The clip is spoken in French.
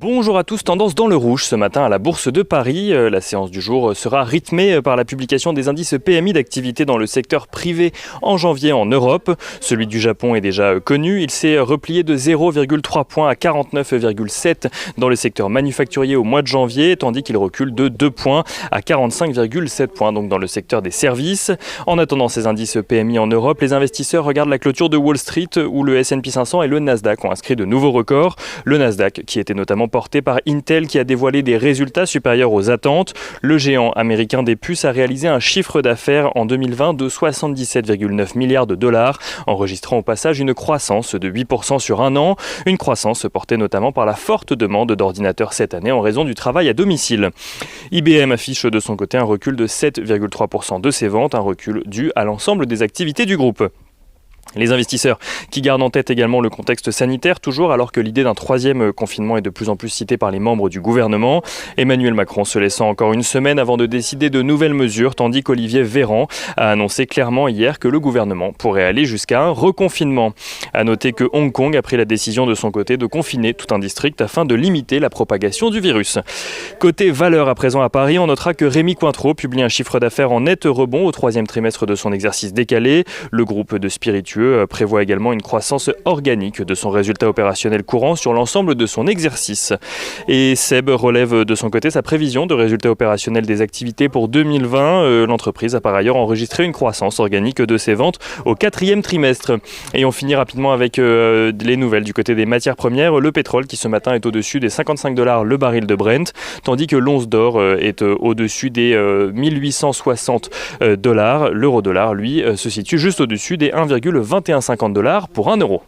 Bonjour à tous, tendance dans le rouge ce matin à la Bourse de Paris. La séance du jour sera rythmée par la publication des indices PMI d'activité dans le secteur privé en janvier en Europe. Celui du Japon est déjà connu, il s'est replié de 0,3 points à 49,7 dans le secteur manufacturier au mois de janvier, tandis qu'il recule de 2 points à 45,7 points donc dans le secteur des services. En attendant ces indices PMI en Europe, les investisseurs regardent la clôture de Wall Street où le S&P 500 et le Nasdaq ont inscrit de nouveaux records. Le Nasdaq qui était notamment porté par Intel qui a dévoilé des résultats supérieurs aux attentes. Le géant américain des puces a réalisé un chiffre d'affaires en 2020 de 77,9 milliards de dollars, enregistrant au passage une croissance de 8% sur un an. Une croissance portée notamment par la forte demande d'ordinateurs cette année en raison du travail à domicile. IBM affiche de son côté un recul de 7,3% de ses ventes, un recul dû à l'ensemble des activités du groupe. Les investisseurs qui gardent en tête également le contexte sanitaire, toujours alors que l'idée d'un troisième confinement est de plus en plus citée par les membres du gouvernement. Emmanuel Macron se laissant encore une semaine avant de décider de nouvelles mesures, tandis qu'Olivier Véran a annoncé clairement hier que le gouvernement pourrait aller jusqu'à un reconfinement. À noter que Hong Kong a pris la décision de son côté de confiner tout un district afin de limiter la propagation du virus. Côté valeur à présent à Paris, on notera que Rémy Cointreau publie un chiffre d'affaires en net rebond au troisième trimestre de son exercice décalé. Le groupe de spiritueux prévoit également une croissance organique de son résultat opérationnel courant sur l'ensemble de son exercice. Et SEB relève de son côté sa prévision de résultat opérationnel des activités pour 2020. L'entreprise a par ailleurs enregistré une croissance organique de ses ventes au quatrième trimestre. Et on finit rapidement avec les nouvelles du côté des matières premières. Le pétrole qui ce matin est au-dessus des $55 le baril de Brent, tandis que l'once d'or est au-dessus des 1860 $. L'euro-dollar, lui, se situe juste au-dessus des 1,2150 $ pour 1 euro.